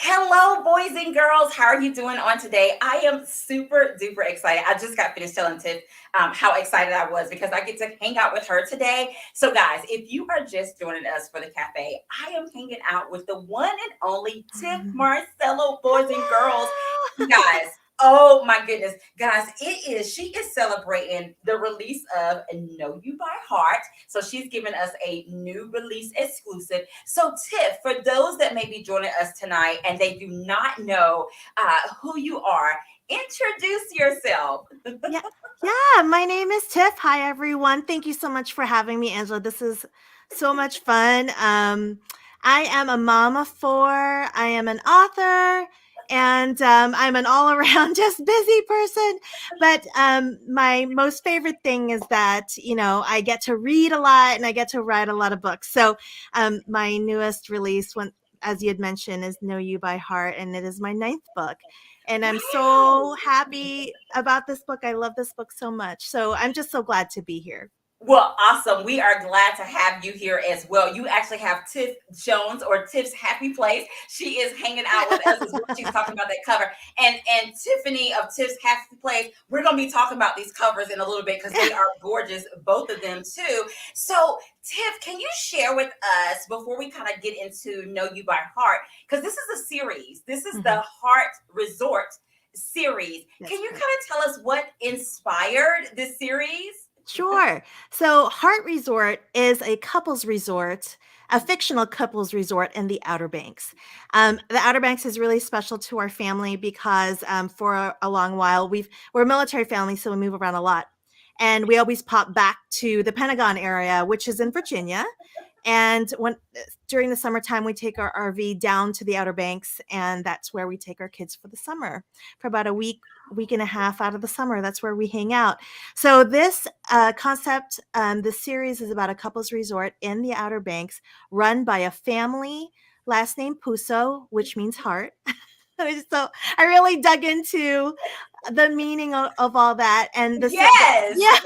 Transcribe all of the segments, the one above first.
Hello, boys and girls. How are you doing on today? I am super duper excited. I just got finished telling Tiff how excited I was because I get to hang out with her today. So, guys, if you are just joining us for the cafe, I am hanging out with the one and only Tif Marcelo, boys and girls. Hello. Guys, oh my goodness, guys, she is celebrating the release of Know You by Heart. So she's giving us a new release exclusive. So, Tiff, for those that may be joining us tonight and they do not know who you are, introduce yourself. Yeah, yeah. My name is Tiff. Hi, everyone. Thank you so much for having me, Angela. This is so much fun. I am a mom of four. I am an author, and I'm an all-around just busy person. But my most favorite thing is that I get to read a lot and I get to write a lot of books. So my newest release, when as you had mentioned, is Know You by Heart, and it is my ninth book. And I'm so Wow. happy about this book. I love this book so much. So I'm just so glad to be here. Well, awesome. We are glad to have you here as well. You actually have Tiff Jones or Tiff's Happy Place. She is hanging out with us as well. She's talking about that cover. And Tiffany of Tiff's Happy Place, we're going to be talking about these covers in a little bit because they are gorgeous, both of them too. So, Tiff, can you share with us before we kind of get into Know You by Heart? Because this is a series. This is the Mhm. Heart Resort series. That's Can you kind correct. of tell us what inspired this series? Sure. So, Heart Resort is a couples resort, a fictional couples resort in the Outer Banks. The Outer Banks is really special to our family because for a long while we're a military family, so we move around a lot, and we always pop back to the Pentagon area, which is in Virginia. And when during the summertime, we take our RV down to the Outer Banks, and that's where we take our kids for the summer for about a week and a half out of the summer. That's where we hang out. So this concept, this series is about a couples resort in the Outer Banks, run by a family, last name Puso, which means heart. So I really dug into the meaning of all that, and Yes. yeah,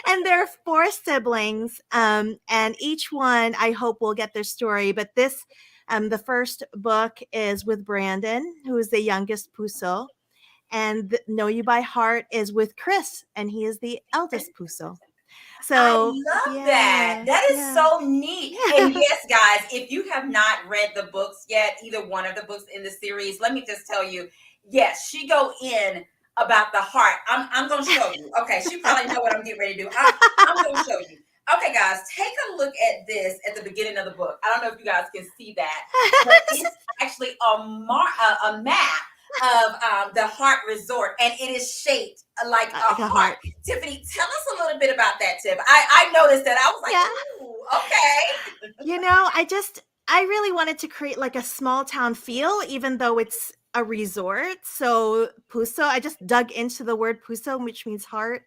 and there are four siblings, and each one I hope will get their story. But the first book is with Brandon, who is the youngest Puso, and Know You by Heart is with Chris, and he is the eldest Puso. I So love that. yeah, That is yeah, so neat. And yeah. yes, guys, if you have not read the books yet, either one of the books in the series, let me just tell you, yes, she go in about the heart. I'm gonna show you. Okay, she probably know what I'm getting ready to do. I'm gonna show you. Okay, guys, take a look at this at the beginning of the book. I don't know if you guys can see that, but it's actually a map of the Heart Resort, and it is shaped like a Like a heart. heart. Tiffany, tell us a little bit about that, Tiff. I noticed that. I was like, Yeah. ooh, okay. I really wanted to create like a small town feel, even though it's a resort. So Puso, I just dug into the word Puso, which means heart.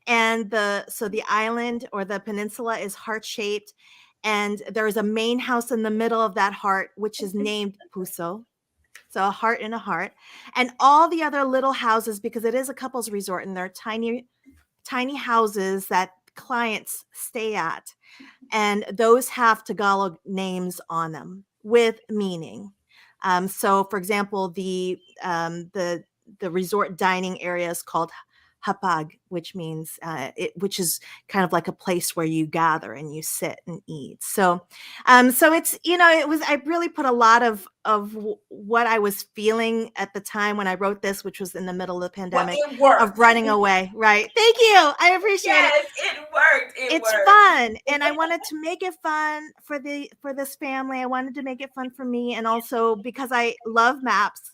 And the island or the peninsula is heart shaped. And there is a main house in the middle of that heart, which is named Puso. So a heart and a heart. And all the other little houses, because it is a couples resort and they're tiny houses that clients stay at, and those have Tagalog names on them with meaning. So, for example, the resort dining area is called hapag, which means which is kind of like a place where you gather and you sit and eat. So it's it was I really put a lot of what I was feeling at the time when I wrote this, which was in the middle of the Well, pandemic it of worked. running away. Right? Thank you. I appreciate it. Yes, it worked. It It's worked. fun, and I wanted to make it fun for this family. I wanted to make it fun for me, and also because I love maps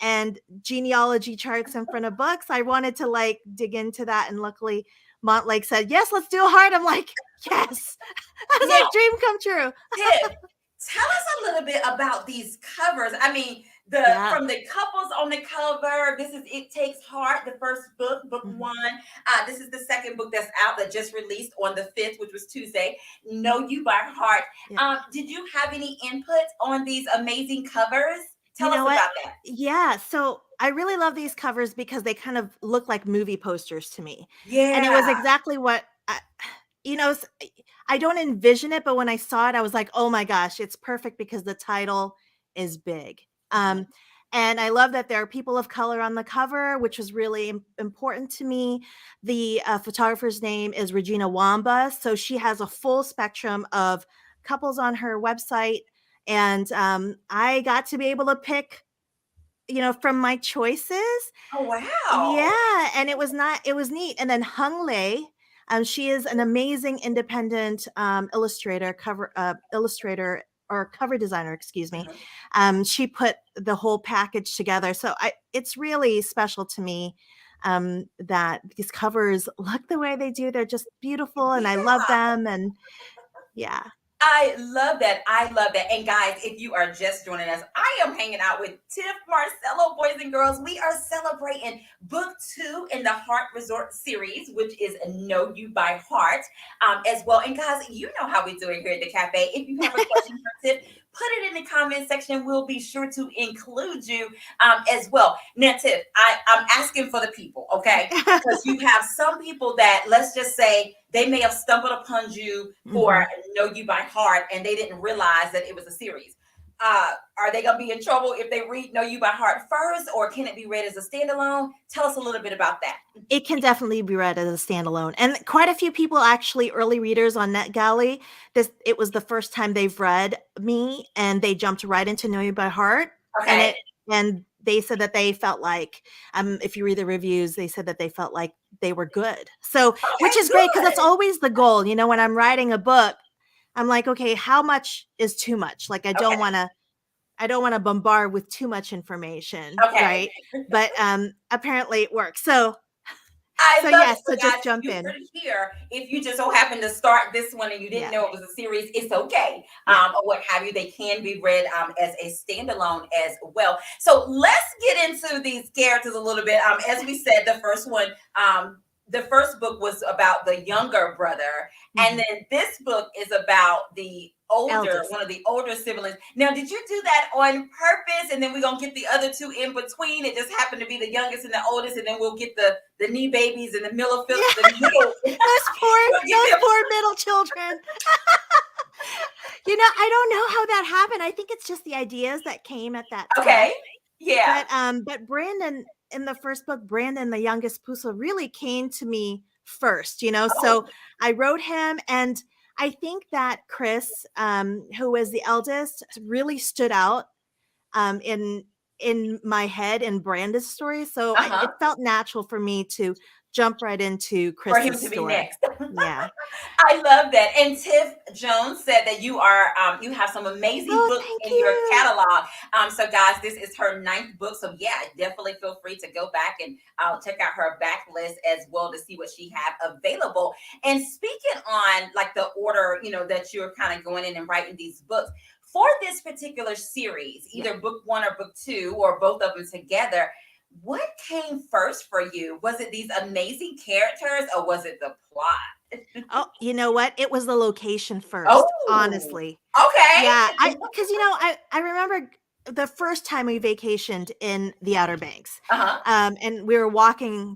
and genealogy charts in front of books, I wanted to like dig into that. And luckily, Montlake said, "Yes, let's do a heart." I'm like, "Yes!" I was Now, like, "Dream come true." Tiff, tell us a little bit about these covers. I mean, the Yeah. from the couples on the cover. This is It Takes Heart, the first book, book Mhm. one. This is the second book that's out that just released on the 5th, which was Tuesday. Know You by Heart. Yeah. Did you have any input on these amazing covers? You Tell us know what? about that. Yeah, so I really love these covers because they kind of look like movie posters to me. And it was Yeah. exactly what you know, s- I don't envision it, but when I saw it, I was like, oh my gosh, it's perfect because the title is big. Mhm. And I love that there are people of color on the cover, which was really important to me. The photographer's name is Regina Wamba. So she has a full spectrum of couples on her website. And I got to be able to pick, from my choices. Oh, wow. Yeah, and it was neat. And then Hung Lei, she is an amazing independent illustrator or cover designer, excuse me. Mhm. She put the whole package together. So it's really special to me that these covers look the way they do. They're just beautiful and I love Yeah. them. And yeah. I love that. I love that. And guys, if you are just joining us, I am hanging out with Tif Marcelo, boys and girls. We are celebrating book 2 in the Heart Resort series, which is Know You by Heart, as well. And guys, you know how we do it here at the cafe. If you have a question for Tif, put it in the comment section. We'll be sure to include you as well. Now, Tif, I'm asking for the people, okay? Because you have some people that, let's just say, they may have stumbled upon you for Mhm. Know You by Heart and they didn't realize that it was a series. Are they going to be in trouble if they read Know You by Heart first, or can it be read as a standalone? Tell us a little bit about that. It can definitely be read as a standalone. And quite a few people, actually early readers on NetGalley, it was the first time they've read me and they jumped right into Know You by Heart. And Okay. they said that they felt like, if you read the reviews, they said that they felt like they were good. So, which Okay, is great because that's good. always the goal. When I'm writing a book, I'm like, okay, how much is too much? Like, Okay. I don't want to bombard with too much information, Okay. right? But apparently it works. So I love it. yes, So, so guys, just jump you in. heard it here. If you just so happen to start this one and you didn't Yeah. know it was a series, it's okay. Yeah. Or what have you. They can be read as a standalone as well. So let's get into these characters a little bit. As we said, the first book was about the younger brother, and Mhm. then this book is about the older, Eldest. one of the older siblings. Now, did you do that on purpose? And then we're gonna get the other two in between. It just happened to be the youngest and the oldest, and then we'll get the knee babies and the middle Yeah. the middle. We'll get Those them. poor middle children. I don't know how that happened. I think it's just the ideas that came at that time. Okay. Yeah. But Brandon, in the first book, Brandon, the youngest Puso, really came to me first. So Oh. I wrote him, and I think that Chris, who was the eldest, really stood out in my head in Branda's story. So it Uh-huh. felt natural for me to jump right into For him Chris's to be story. next. Yeah. I love that. And Tiff Jones said that you have some amazing Oh, books thank in your you. catalog. So guys, this is her 9th book. So yeah, definitely feel free to go back and check out her backlist as well to see what she have available. And speaking on like the order, that you're kind of going in and writing these books for this particular series, Yeah. either book 1 or book 2 or both of them together. What came first for you? Was it these amazing characters or was it the plot? Oh, you know what? It was the location first, Oh, honestly. okay. Yeah, because I remember the first time we vacationed in the Outer Banks, Uh-huh. and we were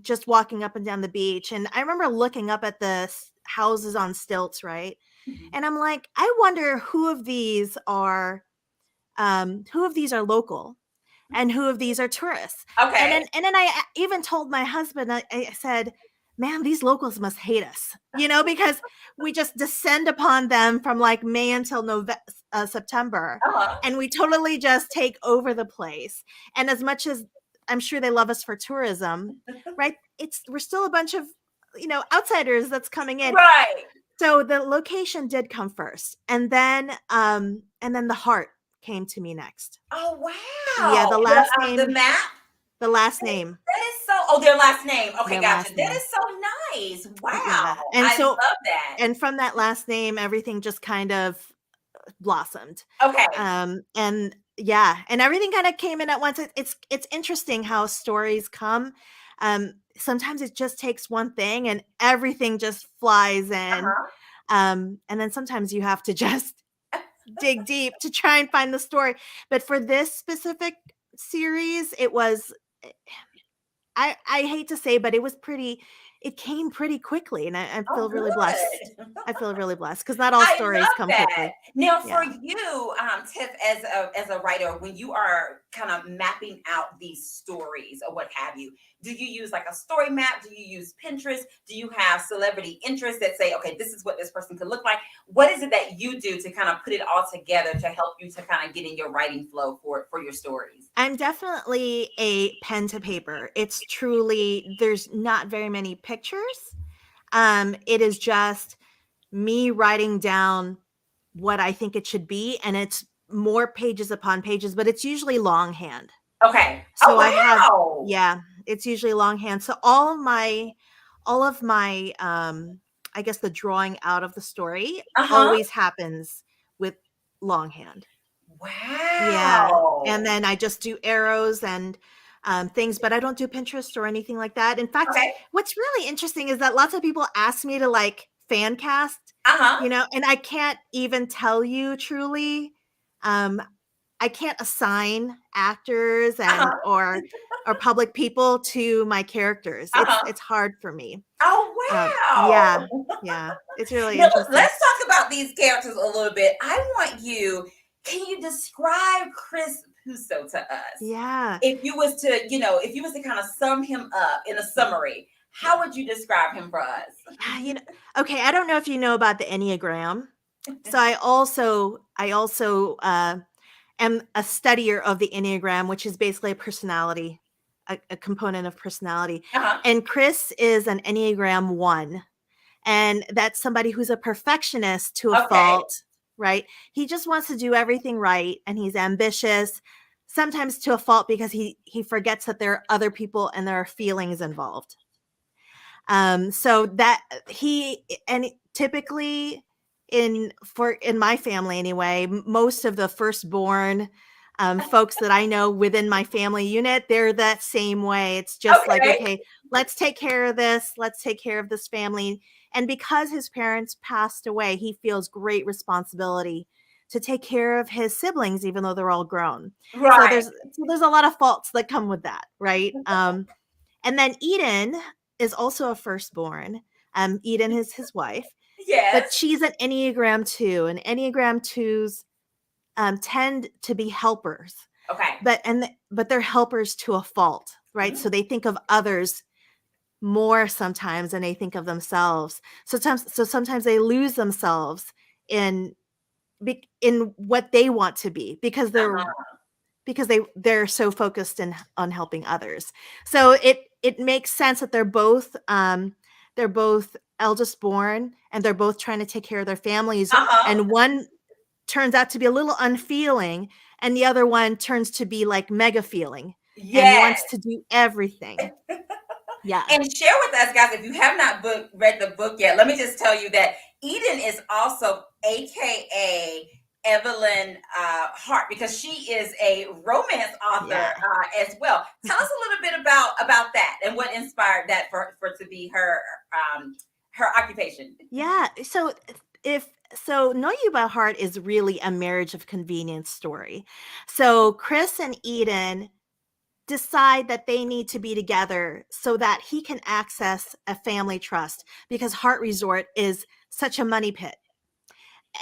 just walking up and down the beach, and I remember looking up at the houses on stilts, right? Mhm. And I'm like, I wonder who of these are local and who of these are tourists. And Okay. then I even told my husband, I said, man, these locals must hate us, because we just descend upon them from like May until September, Uh-huh. and we totally just take over the place. And as much as I'm sure they love us for tourism, right? We're still a bunch of outsiders that's coming in. Right. So the location did come first, and then the heart came to me next. Oh Yeah, wow. The map. the last name, That is so. Oh, their last name. Okay, their gotcha. last That name. is so nice. Yeah. Wow. And I so love that. and from that last name, everything just kind of blossomed. Okay. And yeah, and everything kind of came in at once. It's interesting how stories come. Sometimes it just takes one thing and everything just flies in. Uh-huh. And then sometimes you have to just dig deep to try and find the story. But for this specific series, it was I hate to say, but it came pretty quickly, and I Oh, feel really blessed. good. I feel really blessed because not all I stories love come that. quickly. Now, for Yeah. you, Tiff, as a writer, when you are kind of mapping out these stories or what have you, do you use like a story map? Do you use Pinterest? Do you have celebrity interests that say, okay, this is what this person could look like? What is it that you do to kind of put it all together to help you to kind of get in your writing flow for your stories? I'm definitely a pen to paper. It's truly, there's not very many pictures. It is just me writing down what I think it should be, and it's more pages upon pages, but it's usually longhand. Okay. Oh, So I have, wow. yeah, it's usually longhand. So all of my I guess the drawing out of the story Uh huh. always happens with longhand. Yeah, and Wow. then I just do arrows and things, but I don't do Pinterest or anything like that. In fact, Okay. what's really interesting is that lots of people ask me to like fan cast, Uh huh. and I can't even tell you truly. Um, I can't assign actors Uh and huh. or public people to my characters. Uh It's huh. it's hard for me. Yeah, Oh, wow. yeah, it's really Now, interesting. let's talk about these characters a little bit. I want you, can you describe Chris Pusso to us? Yeah. If you was to, if you was to kind of sum him up in a summary, how would you describe him for us? Yeah, okay, I don't know if you know about the Enneagram. So I also am a studier of the Enneagram, which is basically a personality, a component of personality. Uh-huh. And Chris is an Enneagram 1, and that's somebody who's a perfectionist to a Okay. fault, right? He just wants to do everything right, and he's ambitious, sometimes to a fault because he forgets that there are other people and there are feelings involved. So that he and typically in my family anyway, most of the firstborn folks that I know within my family unit, they're that same way. It's just like, Okay. okay, let's take care of this. Let's take care of this family. And because his parents passed away, he feels great responsibility to take care of his siblings, even though they're all grown. So Right. there's a lot of faults that come with that, right? And then Eden is also a firstborn. Eden is his wife, but Yes. she's an Enneagram 2, and Enneagram 2s tend to be helpers, Okay. but they're helpers to a fault, right? So Mm. they think of others more sometimes than they think of themselves. So sometimes they lose themselves in in what they want to be Uh-huh. because they're so focused on helping others. So it makes sense that they're both eldest born, and they're both trying to take care of their families, Uh-huh. and one turns out to be a little unfeeling, and the other one turns to be like mega feeling and Yes. wants to do everything. Yeah. And share with us, guys, if you have not read the book yet, let me just tell you that Eden is also AKA Evelyn Hart, because she is a romance author Yeah. as well. Tell us a little bit about that and what inspired that for to be her occupation. Yeah. So Know You by Heart is really a marriage of convenience story. So Chris and Eden decide that they need to be together so that he can access a family trust, because Heart Resort is such a money pit.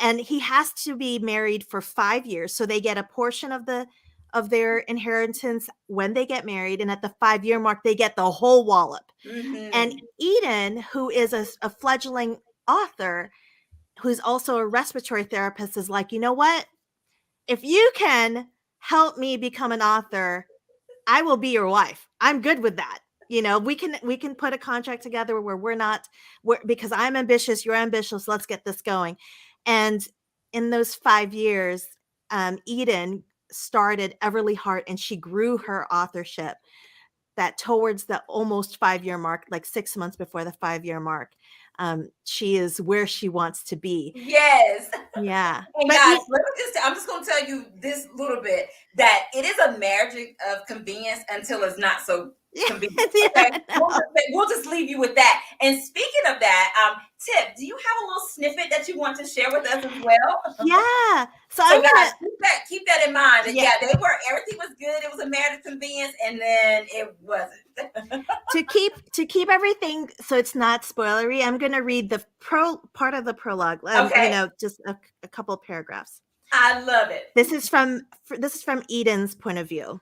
And he has to be married for 5 years, so they get a portion of their inheritance when they get married, and at the 5-year mark they get the whole wallop. And Hmm. Eden, who is a fledgling author, who's also a respiratory therapist, is like, "You know what? If you can help me become an author, I will be your wife. I'm good with that. We can put a contract together where we're because I'm ambitious, you're ambitious. Let's get this going." And in those 5 years, Eden started Everly Hart, and she grew her authorship. That towards the almost 5-year mark, like 6 months before the 5-year mark, she is where she wants to be. Yes. Yeah, And but guys, I'm just going to tell you this little bit, that it is a marriage of convenience until it's not so convenience. Yeah, Okay, no. we'll just leave you with that. And speaking of that, Tip, do you have a little snippet that you want to share with us as well? Yeah. So So I'm guys, gonna keep that in mind. That yeah yeah, everything was good. It was a marriage convenience, and then it wasn't. to keep everything so it's not spoilery. I'm gonna read the pro part of the prologue. Okay, Just a couple paragraphs. I love it. This is from Eden's point of view.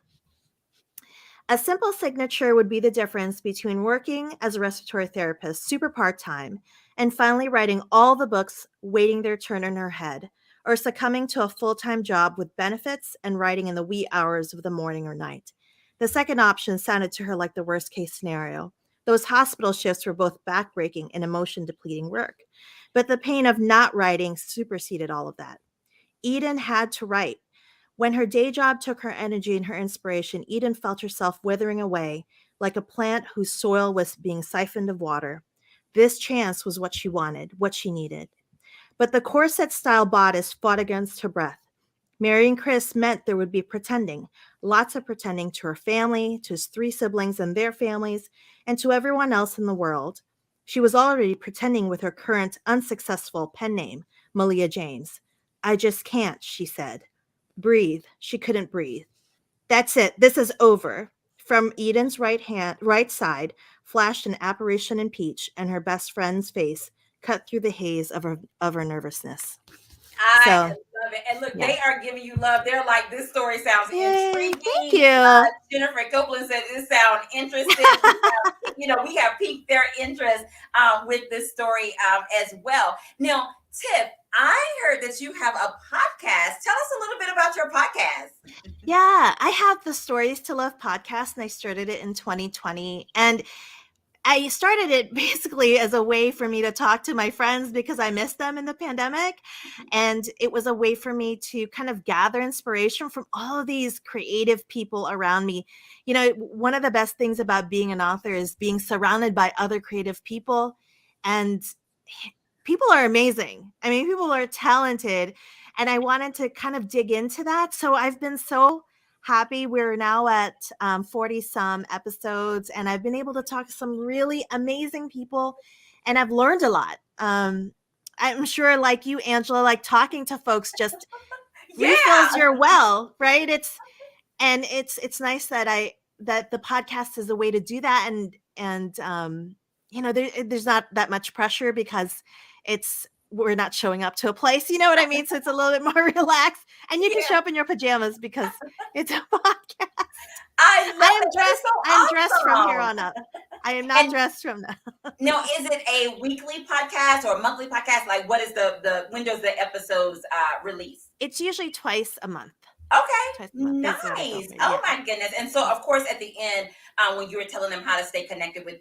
A simple signature would be the difference between working as a respiratory therapist, super part time, and finally writing all the books waiting their turn in her head, or succumbing to a full time job with benefits and writing in the wee hours of the morning or night. The second option sounded to her like the worst case scenario. Those hospital shifts were both backbreaking and emotion depleting work. But the pain of not writing superseded all of that. Eden had to write. When her day job took her energy and her inspiration, Eden felt herself withering away like a plant whose soil was being siphoned of water. This chance was what she wanted, what she needed. But the corset style bodice fought against her breath. Marrying Chris meant there would be pretending, lots of pretending to her family, to his three siblings and their families, and to everyone else in the world. She was already pretending with her current unsuccessful pen name, Malia James. I just can't, she said. Breathe. She couldn't breathe. That's it. This is over. From Eden's right side, flashed an apparition in peach, and her best friend's face cut through the haze of her nervousness. I So, love it. And look, yeah. they are giving you love. They're like, this story sounds Yay. Thank intriguing. you. Jennifer Copeland said it sounds interested. We have piqued their interest with this story as well. Now, Tip, I heard that you have a podcast. Tell us a little bit about your podcast. Yeah, I have the Stories to Love podcast, and I started it in 2020. And I started it basically as a way for me to talk to my friends because I missed them in the pandemic. And it was a way for me to kind of gather inspiration from all of these creative people around me. One of the best things about being an author is being surrounded by other creative people. And people are amazing. I mean, people are talented. And I wanted to kind of dig into that. So I've been so happy. We're now at 40 some episodes, and I've been able to talk to some really amazing people, and I've learned a lot. I'm sure, like you, Angela, like talking to folks just refills Yeah. your well, right? It's nice that the podcast is a way to do that, and there's not that much pressure because we're not showing up to a place, you know what I mean? So it's a little bit more relaxed, and you can Yeah. show up in your pajamas because it's a podcast. I love I am it. That is dressed. so I am dressed from here awesome. on up. I am not And dressed from now. now, is it a weekly podcast or a monthly podcast? Like, what is the when does the episodes release? It's usually twice a month. Okay, Twice a month is what I told nice. me. Oh Yeah. my goodness! And so, of course, at the end, when you were telling them how to stay connected with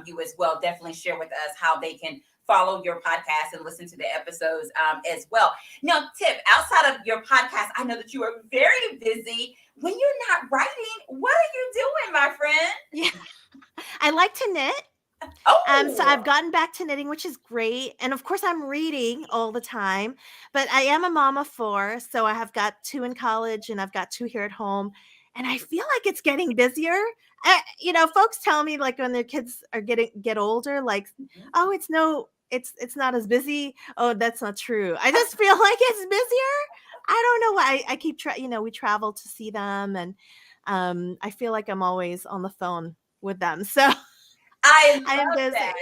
you as well, definitely share with us how they can follow your podcast and listen to the episodes as well. Now, Tip, outside of your podcast, I know that you are very busy. When you're not writing, what are you doing, my friend? Yeah. I like to knit. So Oh, I've gotten back to knitting, which is great. And of course, I'm reading all the time, but I am a mom of four. So I have got two in college and I've got two here at home. And I feel like it's getting busier. Folks tell me like when their kids get older, like, oh, it's not as busy. Oh, that's not true. I just feel like it's busier. I don't know why. I keep we travel to see them, and I feel like I'm always on the phone with them. So I I am love busy. that.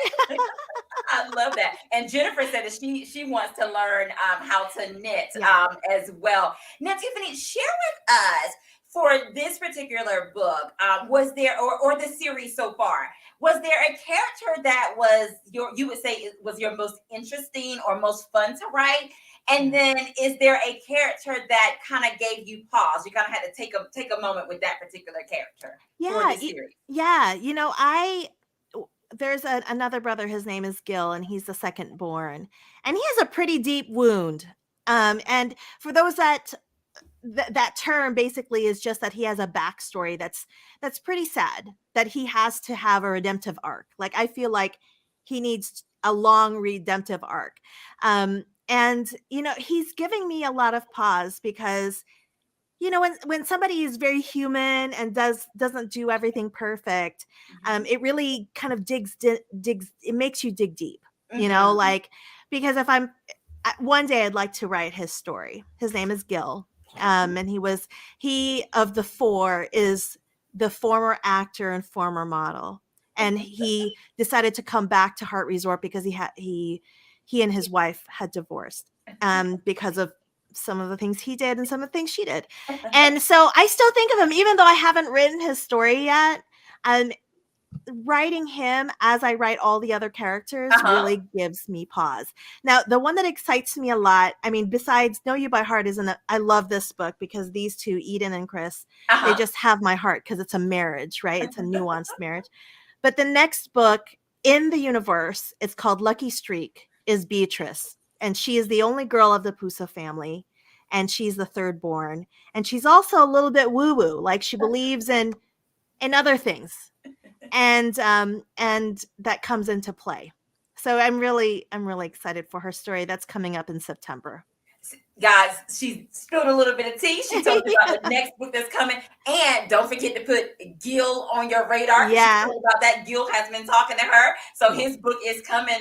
I love that. And Jennifer said that she wants to learn how to knit Yeah. as well. Now, Tiffany, share with us for this particular book. Was there or the series so far? Was there a character that was you would say was your most interesting or most fun to write? And Yeah. then is there a character that kind of gave you pause? You kind of had to take a moment with that particular character for Yeah, this series. yeah, I there's another brother, his name is Gil, and he's the second born, and he has a pretty deep wound. And for those that term basically is just that he has a backstory that's pretty sad, that he has to have a redemptive arc. Like I feel like he needs a long redemptive arc. And he's giving me a lot of pause because when somebody is very human and doesn't do everything perfect, Mhm. it really kind of digs, it makes you dig deep, Mhm. like, because if I'm one day I'd like to write his story. His name is Gil. And he of the four is the former actor and former model. And he decided to come back to Heart Resort because he and his wife had divorced, because of some of the things he did and some of the things she did. And so I still think of him, even though I haven't written his story yet. Um, Writing him as I write all the other characters Uh-huh. really gives me pause. Now, the one that excites me a lot, I mean, besides Know You by Heart, I love this book because these two, Eden and Chris, they Uh-huh. just have my heart because it's a marriage, right? It's a nuanced marriage. But the next book in the universe, it's called Lucky Streak, is Beatrice. And she is the only girl of the Puso family. And she's the third born. And she's also a little bit woo-woo. Like, she believes in other things, and that comes into play. So I'm really excited for her story that's coming up in September. Guys, she spilled a little bit of tea. She told you about the Yeah. next book that's coming. And don't forget to put Gil on your radar because she Yeah. told about that. Gil has been talking to her. So Yes. his book is coming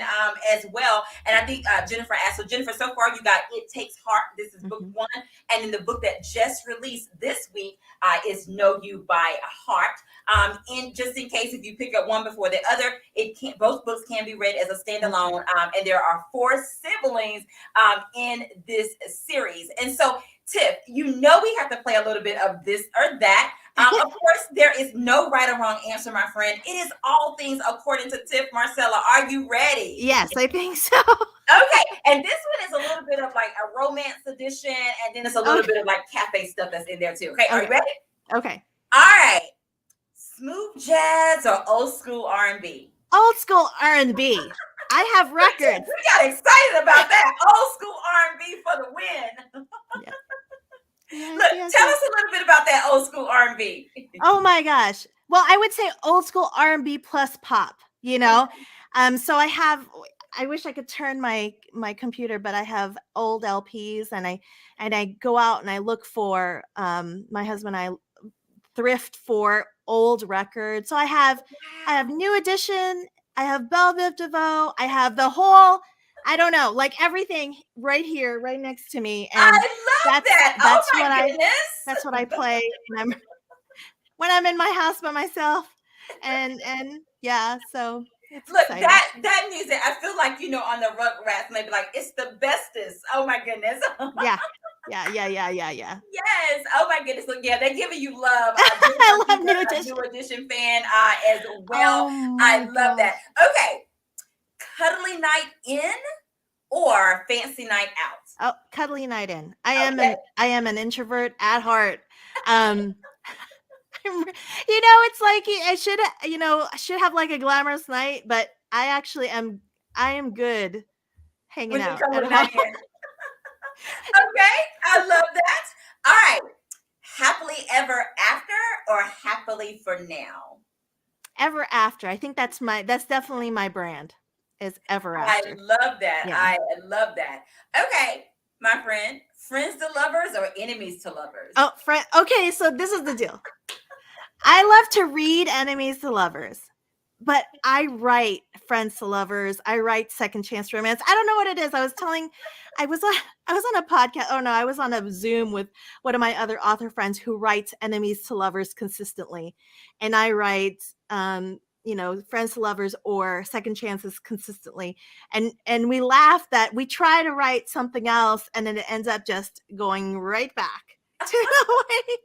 as well. And I think Jennifer asked, so Jennifer, so far you got It Takes Heart. This is book Mm-hmm. one. And then the book that just released this week is Know You by Heart. In just in case if you pick up one before the other, both books can be read as a Okay. standalone. And there are four siblings in this series. And so, Tif, we have to play a little bit of this or that. Of course, there is no right or wrong answer, my friend. It is all things according to Tif Marcelo. Are you ready? Yes, I think so. Okay. And this one is a little bit of like a romance edition, and then it's a little Okay. bit of like cafe stuff that's in there too. Okay. Are you Okay. ready? Okay. All right. Smooth jazz or old school R&B? Old school R&B. I have records. We got excited about that. Old school R&B for the win. Yes. Yes, Look, yes, tell yes. us a little bit about that old school R&B. Oh my gosh. Well, I would say old school R&B plus pop, So I wish I could turn my computer, but I have old LPs, and I go out and I look for, my husband and I thrift for old records. So I have Wow. New Edition, I have Belle Biv DeVoe, I have the whole, I don't know, like everything right here, right next to me. I And love that's that. Oh that's my what I that's what I goodness. play when I'm in my house by myself. And yeah, so it's Look, exciting. that music, I feel like on the Rugrats, and they'd be like, it's the bestest. Oh my goodness. Yeah. Yeah, yeah, yeah, yeah, yeah. Yes. Oh my goodness. Look, yeah, they're giving you love. Jennifer, I she's love New a New Edition. Edition fan as well. Oh I my love gosh. that. Okay. Cuddly night in or fancy night out? Oh, cuddly night in. Okay. I am an introvert at heart. Um it's like I should have like a glamorous night, but I am good hanging When you're out at cuddly home. night in. Okay. I love that. All right. Happily ever after or happily for now? Ever after. I think that's definitely my brand, is ever I after. love that. Yeah. I love that. Okay, my friend, friends to lovers or enemies to lovers? Oh, friend. Okay, so this is the deal. I love to read enemies to lovers, but I write friends to lovers. I write second chance romance. I don't know what it is. I was on, I was on a podcast. Oh no, I was on a Zoom with one of my other author friends who writes enemies to lovers consistently, and I write, friends to lovers or second chances consistently. And we laugh that we try to write something else, and then it ends up just going right back to the way.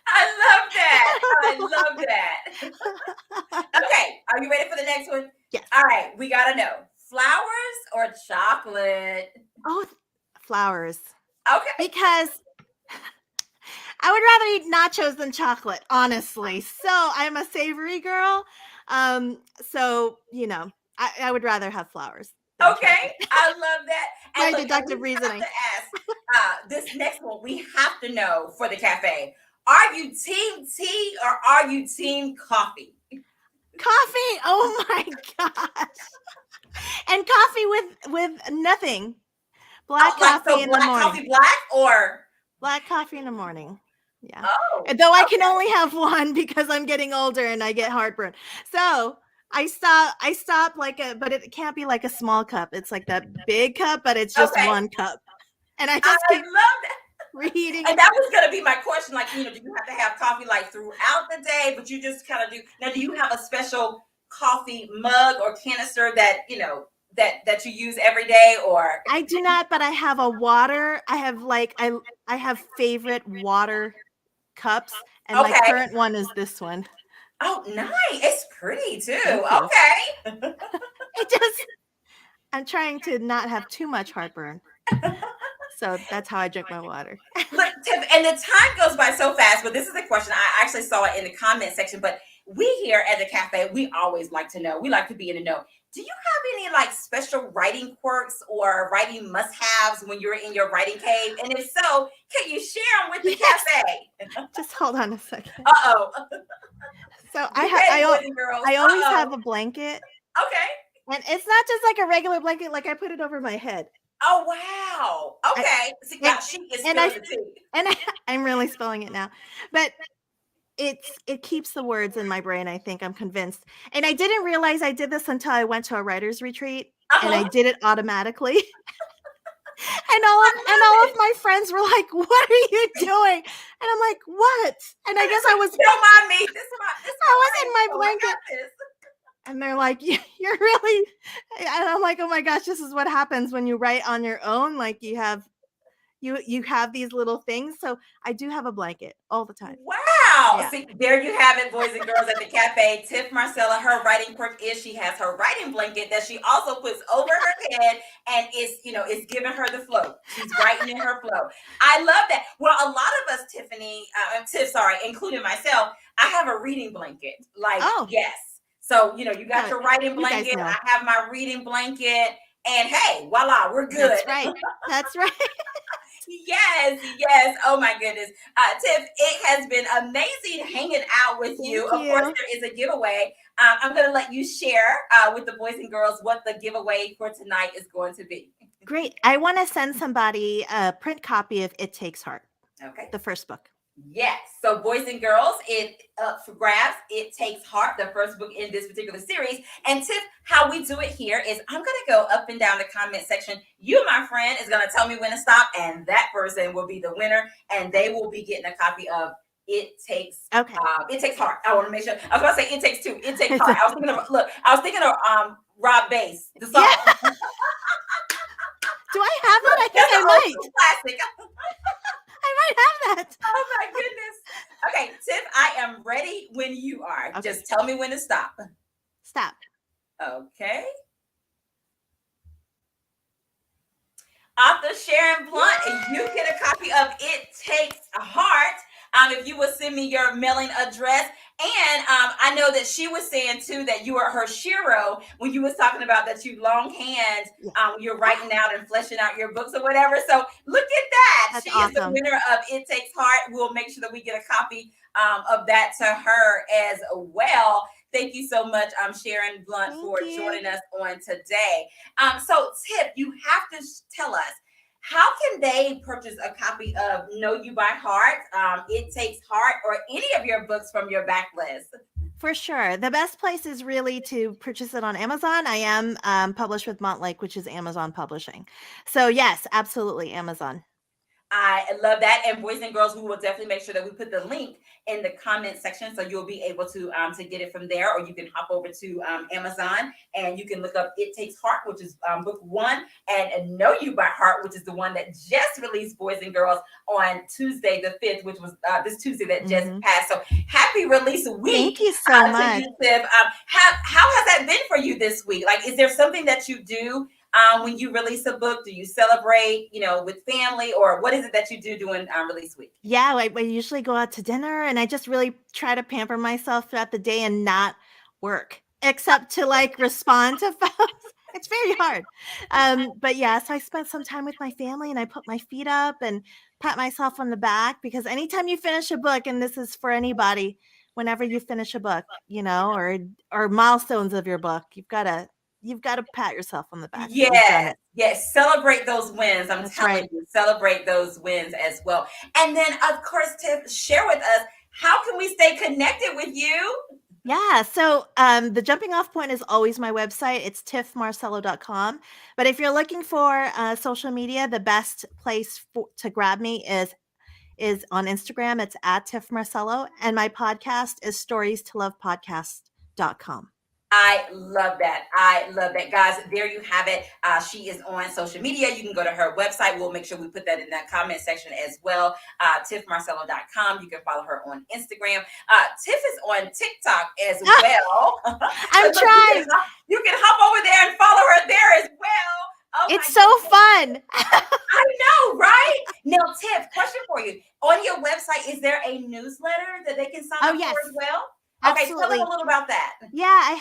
I love that. I don't I know love why. that. Okay, are you ready for the next one? Yes. All right, we gotta know flowers or chocolate. Oh, flowers. Okay, Because I would rather eat nachos than chocolate, honestly. So I'm a savory girl. So I would rather have flowers than okay, chocolate. I love that. My And look, and we deductive have to reasoning. ask this next one. We have to know for the cafe. Are you team tea or are you team coffee? Coffee. Oh my gosh. And coffee with nothing. Oh, Black like coffee so in the black morning. coffee black or Black coffee in the morning. Yeah. Oh, And though I can okay. only have one because I'm getting older and I get heartburn. So I stop but it can't be like a small cup. It's like that big cup, but it's just Okay. one cup. And I I just keep love that. reheating And it. that was gonna be my question. Like, do you have to have coffee like throughout the day? But you just kind of do. Now, do you have a special coffee mug or canister that that you use every day? Or I do not, but I have a water. I have favorite water cups, and my okay. current one is this one. Oh, nice. It's pretty too. Thank you. Okay. It just I'm trying to not have too much heartburn. So that's how I drink my water. Look, Tiff, and the time goes by so fast, but this is a question. I actually saw it in the comment section. But we here at the cafe, we always like to know. We like to be in the know. Do you have any like special writing quirks or writing must-haves when you're in your writing cave? And if so, can you share them with the Yes. cafe? Just hold on a second. Uh-oh. So Get ready, boys and girls. I always have Uh-oh. a blanket, Okay. and it's not just like a regular blanket. Like I put it over my head. Oh wow. I Okay. See, and now she is and I spilling the tea. and I'm really spelling it now, but it keeps the words in my brain. I think I'm convinced, and I didn't realize I did this until I went to a writers retreat, and I Uh-huh. did it automatically. I And love all of it. my friends were like, "What are you doing?" And I'm like, "What?" And I guess Don't mind me. This is I my was in writing my flow. I blanket, got this. and they're like, You're really," and I'm like, "Oh my gosh, this is what happens when you write on your own. Like you have these little things." So I do have a blanket all the time. Wow. Yeah. See, there you have it, boys and girls at the cafe. Tiff Marcella, her writing quirk is she has her writing blanket that she also puts over her head and is giving her the flow. She's writing in her flow. I love that. Well, a lot of us, Tiff, sorry, including myself, I have a reading blanket. Like, Oh, yes. So, you got so your writing you guys blanket. know. I have my reading blanket. And hey, voila, we're good. That's right. That's right. Yes, yes. Oh my goodness. Tiff, it has been amazing hanging out with you. Thank Of course, you. there is a giveaway. I'm going to let you share with the boys and girls what the giveaway for tonight is going to be. Great. I want to send somebody a print copy of It Takes Heart, Okay. the first book. Yes. So, boys and girls, it up for grabs. It Takes Heart, the first book in this particular series. And Tiff, how we do it here is I'm going to go up and down the comment section. You, my friend, is going to tell me when to stop, and that person will be the winner, and they will be getting a copy of Okay. It Takes Heart. I want to make sure. I was going to say It Takes Two. It Takes Heart. I was thinking of Rob Bass, the Yeah. song. Do I have that? I think That's I an old might. school classic. I might have that. Oh my goodness. Okay, Tiff, I am ready when you are. Okay. Just tell me when to stop. Stop. Okay. Author Sharon Blunt, and you get a copy of It Takes a Heart. If you would send me your mailing address. And I know that she was saying too that you are her shiro when you was talking about that you long hand Yeah. you're writing out and fleshing out your books or whatever. So look at that. That's She is the awesome. winner of It Takes Heart. We'll make sure that we get a copy of that to her as well. Thank you so much, Sharon Blunt, Thank for you. joining us on today. So, Tip, you have to tell us how can they purchase a copy of Know You by Heart, It Takes Heart, or any of your books from your backlist? For sure. The best place is really to purchase it on Amazon. I am published with Montlake, which is Amazon Publishing. So, yes, absolutely, Amazon. I love that. And boys and girls, we will definitely make sure that we put the link in the comment section so you'll be able to get it from there, or you can hop over to Amazon and you can look up It Takes Heart, which is book one, and Know You by Heart, which is the one that just released, boys and girls, on Tuesday the 5th, which was this Tuesday that just passed. So happy release week. Thank you so To much. you, Tiff. How has that been for you this week? Like, is there something that you do when you release a book? Do you celebrate, with family, or what is it that you do during release week? Yeah, I usually go out to dinner, and I just really try to pamper myself throughout the day and not work, except to like respond to folks. It's very hard. But yeah, so I spent some time with my family, and I put my feet up and pat myself on the back, because anytime you finish a book, and this is for anybody, whenever you finish a book, or milestones of your book, you've got to you've got to pat yourself on the back that you've done Yes, it. yes. Celebrate those wins. I'm That's telling right. you, celebrate those wins as well. And then, of course, Tiff, share with us, how can we stay connected with you? Yeah. So the jumping off point is always my website. It's tifmarcelo.com. But if you're looking for social media, the best place to grab me is on Instagram. It's at Tif Marcelo. And my podcast is stories2lovepodcast.com. I love that. I love that. Guys, there you have it. She is on social media. You can go to her website. We'll make sure we put that in that comment section as well. TiffMarcelo.com. You can follow her on Instagram. Tiff is on TikTok as well. I'm So look, trying. you can hop over there and follow her there as well. Oh my It's so fun. I know, right? Now, Tiff, question for you. On your website, is there a newsletter that they can sign Oh, up for yes. as well? Okay, tell them a Absolutely. little about that. Yeah, I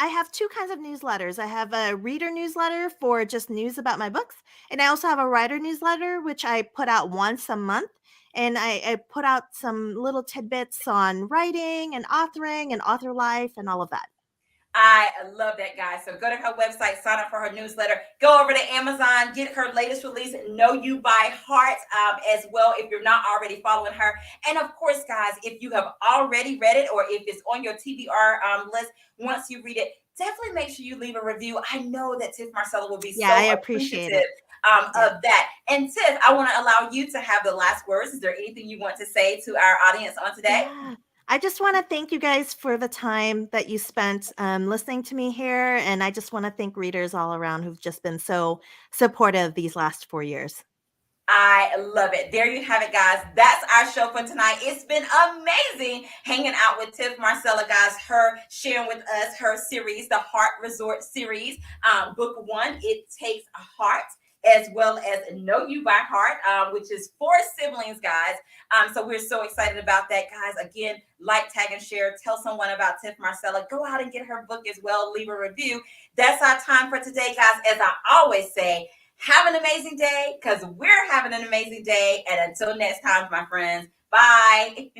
have two kinds of newsletters. I have a reader newsletter for just news about my books, and I also have a writer newsletter which I put out once a month. And I put out some little tidbits on writing and authoring and author life and all of that. I love that, guys. So go to her website, sign up for her newsletter, go over to Amazon, get her latest release, Know You by Heart, as well, if you're not already following her. And of course, guys, if you have already read it or if it's on your TBR list, once you read it, definitely make sure you leave a review. I know that Tif Marcelo will be Yeah, I so appreciate appreciative it. Yeah. of that. And Tif, I want to allow you to have the last words. Is there anything you want to say to our audience on today? Yeah. I just want to thank you guys for the time that you spent listening to me here. And I just want to thank readers all around who've just been so supportive these last 4 years. I love it. There you have it, guys. That's our show for tonight. It's been amazing hanging out with Tif Marcelo, guys. Her sharing with us her series, the Heart Resort series. Book one, It Takes a Heart, as well as Know You by Heart, which is 4 siblings, guys. So we're so excited about that, guys. Again, like, tag, and share. Tell someone about Tif Marcelo. Go out and get her book as well. Leave a review. That's our time for today, guys. As I always say, have an amazing day because we're having an amazing day. And until next time, my friends, bye.